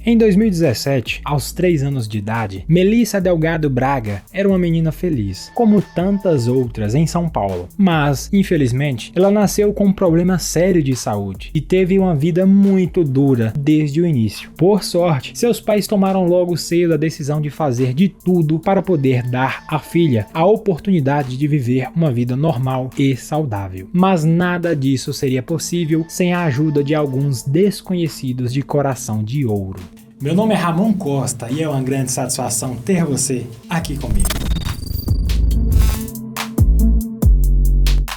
Em 2017, aos 3 anos de idade, Melissa Delgado Braga era uma menina feliz, como tantas outras em São Paulo. Mas, infelizmente, ela nasceu com um problema sério de saúde e teve uma vida muito dura desde o início. Por sorte, seus pais tomaram logo cedo a decisão de fazer de tudo para poder dar à filha a oportunidade de viver uma vida normal e saudável. Mas nada disso seria possível sem a ajuda de alguns desconhecidos de coração de ouro. Meu nome é Ramon Costa e é uma grande satisfação ter você aqui comigo.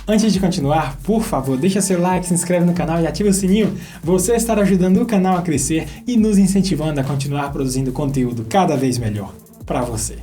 Antes de continuar, por favor, deixa seu like, se inscreve no canal e ativa o sininho. Você estará ajudando o canal a crescer e nos incentivando a continuar produzindo conteúdo cada vez melhor para você.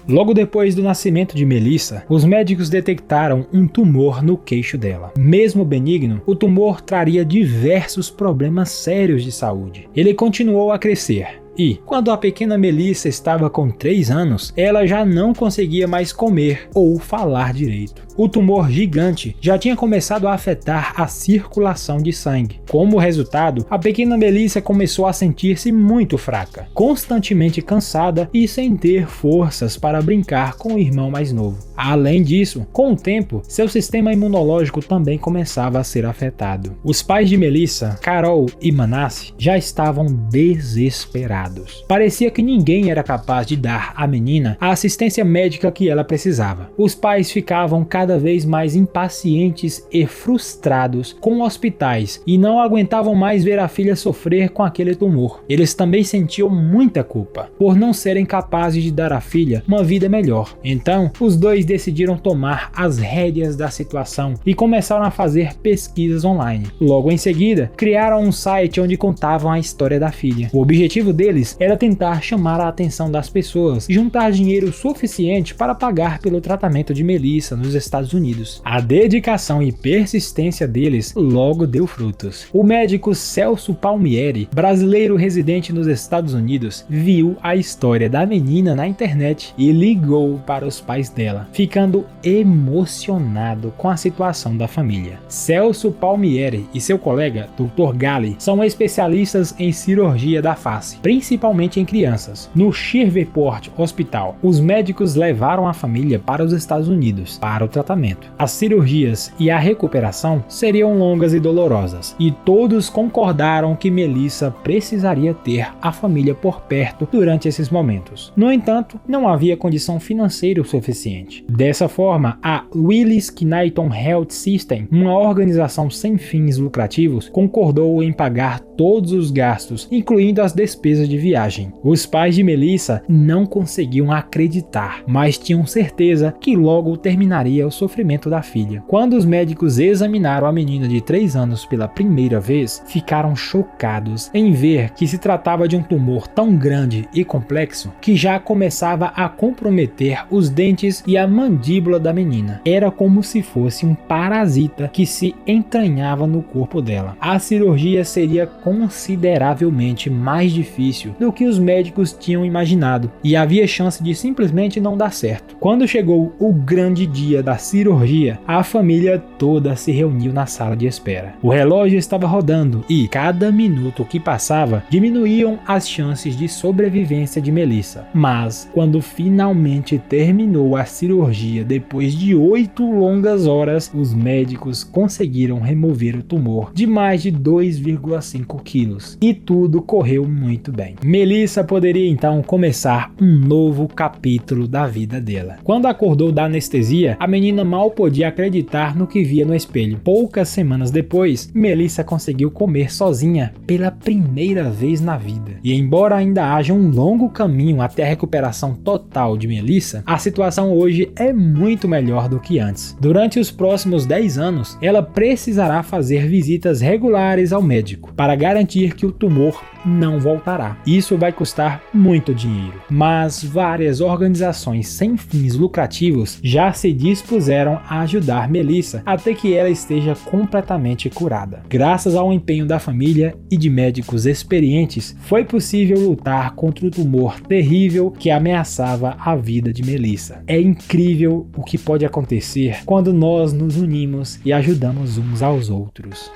Logo depois do nascimento de Melissa, os médicos detectaram um tumor no queixo dela. Mesmo benigno, o tumor traria diversos problemas sérios de saúde. Ele continuou a crescer. E, quando a pequena Melissa estava com 3 anos, ela já não conseguia mais comer ou falar direito. O tumor gigante já tinha começado a afetar a circulação de sangue. Como resultado, a pequena Melissa começou a sentir-se muito fraca, constantemente cansada e sem ter forças para brincar com o irmão mais novo. Além disso, com o tempo, seu sistema imunológico também começava a ser afetado. Os pais de Melissa, Carol e Manasse, já estavam desesperados. Parecia que ninguém era capaz de dar à menina a assistência médica que ela precisava. Os pais ficavam cada vez mais impacientes e frustrados com hospitais e não aguentavam mais ver a filha sofrer com aquele tumor. Eles também sentiam muita culpa por não serem capazes de dar à filha uma vida melhor. Então, os dois decidiram tomar as rédeas da situação e começaram a fazer pesquisas online. Logo em seguida, criaram um site onde contavam a história da filha. O objetivo deles era tentar chamar a atenção das pessoas e juntar dinheiro suficiente para pagar pelo tratamento de Melissa nos Estados Unidos. A dedicação e persistência deles logo deu frutos. O médico Celso Palmieri, brasileiro residente nos Estados Unidos, viu a história da menina na internet e ligou para os pais dela, ficando emocionado com a situação da família. Celso Palmieri e seu colega, Dr. Gali, são especialistas em cirurgia da face, principalmente em crianças. No Shreveport Hospital, os médicos levaram a família para os Estados Unidos para o tratamento. As cirurgias e a recuperação seriam longas e dolorosas, e todos concordaram que Melissa precisaria ter a família por perto durante esses momentos. No entanto, não havia condição financeira o suficiente. Dessa forma, a Willis Knighton Health System, uma organização sem fins lucrativos, concordou em pagar todos os gastos, incluindo as despesas de viagem. Os pais de Melissa não conseguiam acreditar, mas tinham certeza que logo terminaria o sofrimento da filha. Quando os médicos examinaram a menina de 3 anos pela primeira vez, ficaram chocados em ver que se tratava de um tumor tão grande e complexo que já começava a comprometer os dentes e a mandíbula da menina. Era como se fosse um parasita que se entranhava no corpo dela. A cirurgia seria consideravelmente mais difícil do que os médicos tinham imaginado e havia chance de simplesmente não dar certo. Quando chegou o grande dia da cirurgia, a família toda se reuniu na sala de espera. O relógio estava rodando e cada minuto que passava diminuíam as chances de sobrevivência de Melissa. Mas quando finalmente terminou a cirurgia, depois de 8 longas horas, os médicos conseguiram remover o tumor de mais de 2,5 quilos e tudo correu muito bem. Melissa poderia então começar um novo capítulo da vida dela. Quando acordou da anestesia, a menina mal podia acreditar no que via no espelho. Poucas semanas depois, Melissa conseguiu comer sozinha pela primeira vez na vida. E embora ainda haja um longo caminho até a recuperação total de Melissa, a situação hoje é muito melhor do que antes. Durante os próximos 10 anos, ela precisará fazer visitas regulares ao médico para garantir que o tumor não voltará. Isso vai custar muito dinheiro, mas várias organizações sem fins lucrativos já se dispuseram a ajudar Melissa até que ela esteja completamente curada. Graças ao empenho da família e de médicos experientes, foi possível lutar contra o tumor terrível que ameaçava a vida de Melissa. É incrível o que pode acontecer quando nós nos unimos e ajudamos uns aos outros.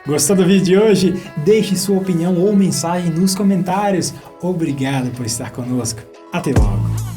Gostou do vídeo de hoje? Deixe sua opinião ou mensagem nos comentários. Obrigado por estar conosco. Até logo!